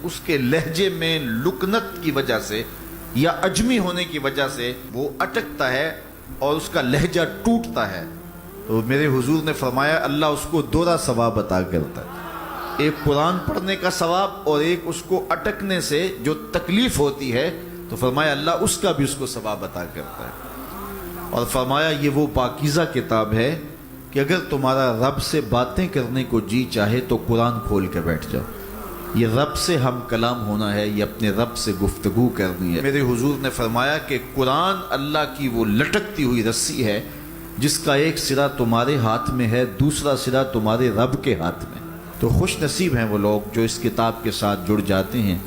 اس کے لہجے میں لکنت کی وجہ سے یا عجمی ہونے کی وجہ سے وہ اٹکتا ہے اور اس کا لہجہ ٹوٹتا ہے، تو میرے حضور نے فرمایا اللہ اس کو دوہرا ثواب عطا کرتا ہے، ایک قرآن پڑھنے کا ثواب اور ایک اس کو اٹکنے سے جو تکلیف ہوتی ہے، تو فرمایا اللہ اس کا بھی اس کو ثواب عطا کرتا ہے۔ اور فرمایا یہ وہ پاکیزہ کتاب ہے کہ اگر تمہارا رب سے باتیں کرنے کو جی چاہے تو قرآن کھول کے بیٹھ جاؤ، یہ رب سے ہم کلام ہونا ہے، یہ اپنے رب سے گفتگو کرنی ہے۔ میرے حضور نے فرمایا کہ قرآن اللہ کی وہ لٹکتی ہوئی رسی ہے جس کا ایک سرا تمہارے ہاتھ میں ہے، دوسرا سرا تمہارے رب کے ہاتھ میں۔ تو خوش نصیب ہیں وہ لوگ جو اس کتاب کے ساتھ جڑ جاتے ہیں،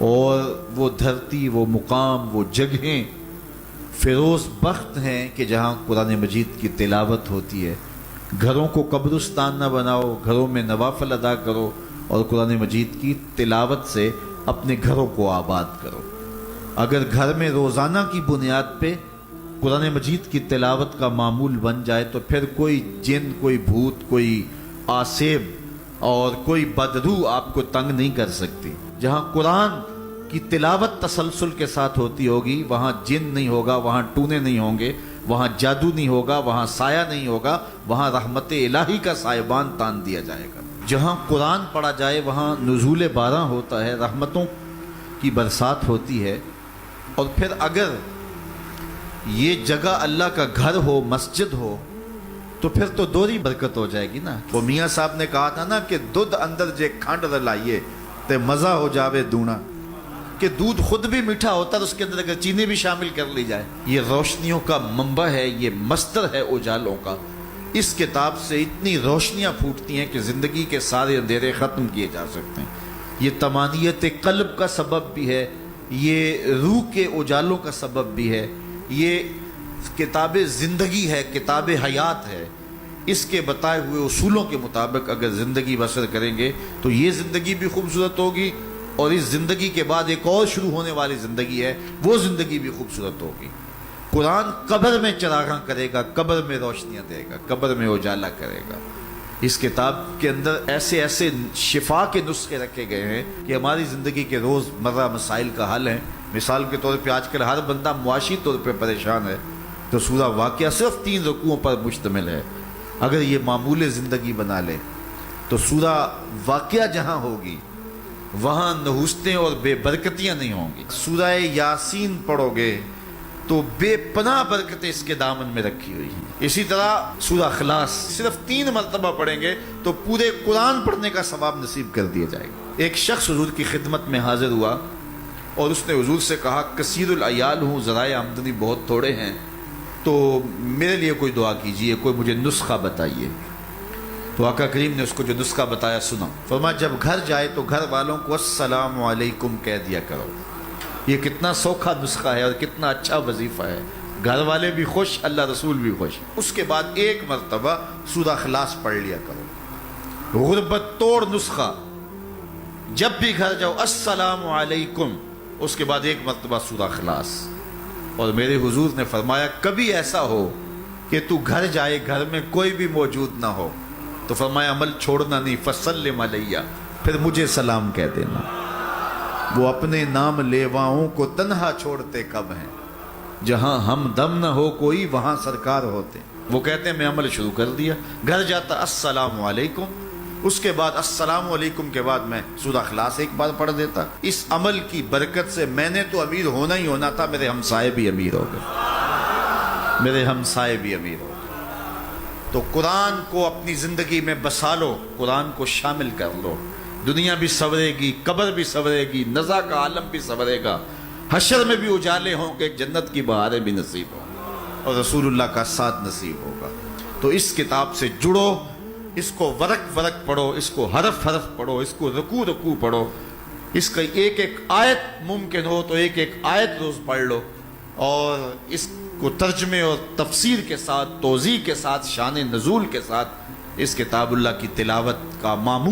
اور وہ دھرتی، وہ مقام، وہ جگہیں فیروز بخت ہیں کہ جہاں قرآن مجید کی تلاوت ہوتی ہے۔ گھروں کو قبرستان نہ بناؤ، گھروں میں نوافل ادا کرو اور قرآن مجید کی تلاوت سے اپنے گھروں کو آباد کرو۔ اگر گھر میں روزانہ کی بنیاد پہ قرآن مجید کی تلاوت کا معمول بن جائے تو پھر کوئی جن، کوئی بھوت، کوئی آسیب اور کوئی بدروح آپ کو تنگ نہیں کر سکتی۔ جہاں قرآن کی تلاوت تسلسل کے ساتھ ہوتی ہوگی وہاں جن نہیں ہوگا، وہاں ٹونے نہیں ہوں گے، وہاں جادو نہیں ہوگا، وہاں سایہ نہیں ہوگا، وہاں رحمت الہی کا سائبان تان دیا جائے گا۔ جہاں قرآن پڑھا جائے وہاں نزول باران ہوتا ہے، رحمتوں کی برسات ہوتی ہے۔ اور پھر اگر یہ جگہ اللہ کا گھر ہو، مسجد ہو، تو پھر تو دوہری برکت ہو جائے گی نا۔ وہ میاں صاحب نے کہا تھا نا کہ دودھ اندر جے کھنڈ رلائیے تے مزہ ہو جاوے دونا، کہ دودھ خود بھی میٹھا ہوتا ہے، اس کے اندر اگر چینی بھی شامل کر لی جائے۔ یہ روشنیوں کا منبع ہے، یہ مصدر ہے اجالوں کا۔ اس کتاب سے اتنی روشنیاں پھوٹتی ہیں کہ زندگی کے سارے اندھیرے ختم کیے جا سکتے ہیں۔ یہ تمانیت قلب کا سبب بھی ہے، یہ روح کے اجالوں کا سبب بھی ہے، یہ کتاب زندگی ہے، کتاب حیات ہے۔ اس کے بتائے ہوئے اصولوں کے مطابق اگر زندگی بسر کریں گے تو یہ زندگی بھی خوبصورت ہوگی، اور اس زندگی کے بعد ایک اور شروع ہونے والی زندگی ہے، وہ زندگی بھی خوبصورت ہوگی۔ قرآن قبر میں چراغاں کرے گا، قبر میں روشنیاں دے گا، قبر میں اجالا کرے گا۔ اس کتاب کے اندر ایسے ایسے شفا کے نسخے رکھے گئے ہیں کہ ہماری زندگی کے روز مرہ مسائل کا حل ہے۔ مثال کے طور پہ آج کل ہر بندہ معاشی طور پہ پریشان ہے، تو سورہ واقعہ صرف 3 رکوعوں پر مشتمل ہے۔ اگر یہ معمول زندگی بنا لے تو سورہ واقعہ جہاں ہوگی وہاں نحوستیں اور بے برکتیاں نہیں ہوں گی۔ سورہ یاسین پڑھو گے تو بے پناہ برکتیں اس کے دامن میں رکھی ہوئی ہیں۔ اسی طرح سورہ اخلاص صرف 3 مرتبہ پڑھیں گے تو پورے قرآن پڑھنے کا ثواب نصیب کر دیا جائے گا۔ ایک شخص حضور کی خدمت میں حاضر ہوا اور اس نے حضور سے کہا کثیر العیال ہوں، ذرائع آمدنی بہت تھوڑے ہیں، تو میرے لیے کوئی دعا کیجئے، کوئی مجھے نسخہ بتائیے۔ تو آقا کریم نے اس کو جو نسخہ بتایا سنا۔ فرمایا جب گھر جائے تو گھر والوں کو السلام علیکم کہہ دیا کرو۔ یہ کتنا سوکھا نسخہ ہے اور کتنا اچھا وظیفہ ہے، گھر والے بھی خوش، اللہ رسول بھی خوش۔ اس کے بعد ایک مرتبہ سورہ اخلاص پڑھ لیا کرو۔ غربت توڑ نسخہ، جب بھی گھر جاؤ السلام علیکم، اس کے بعد ایک مرتبہ سورہ اخلاص۔ اور میرے حضور نے فرمایا کبھی ایسا ہو کہ تو گھر جائے، گھر میں کوئی بھی موجود نہ ہو، تو فرمایا عمل چھوڑنا نہیں، فسلم علیہ، پھر مجھے سلام کہہ دینا۔ وہ اپنے نام لیواؤں کو تنہا چھوڑتے کب ہیں، جہاں ہم دم نہ ہو کوئی وہاں سرکار ہوتے۔ وہ کہتے ہیں میں عمل شروع کر دیا، گھر جاتا السلام علیکم، اس کے بعد السلام علیکم کے بعد میں سورہ اخلاص ایک بار پڑھ دیتا۔ اس عمل کی برکت سے میں نے تو امیر ہونا ہی ہونا تھا، میرے ہمسائے بھی امیر ہو گئے، میرے ہمسائے بھی امیر ہو گئے۔ تو قرآن کو اپنی زندگی میں بسا لو، قرآن کو شامل کر لو، دنیا بھی سنورے گی، قبر بھی سنورے گی، نزا کا عالم بھی سنورے گا، حشر میں بھی اجالے ہوں گے، جنت کی بہاریں بھی نصیب ہوں گی، اور رسول اللہ کا ساتھ نصیب ہوگا۔ تو اس کتاب سے جڑو، اس کو ورق ورق پڑھو، اس کو حرف حرف پڑھو، اس کو رکوع رکوع پڑھو، اس کا ایک ایک آیت ممکن ہو تو ایک ایک آیت روز پڑھ لو، اور اس کو ترجمے اور تفسیر کے ساتھ، توضیح کے ساتھ، شان نزول کے ساتھ اس کتاب اللہ کی تلاوت کا معمول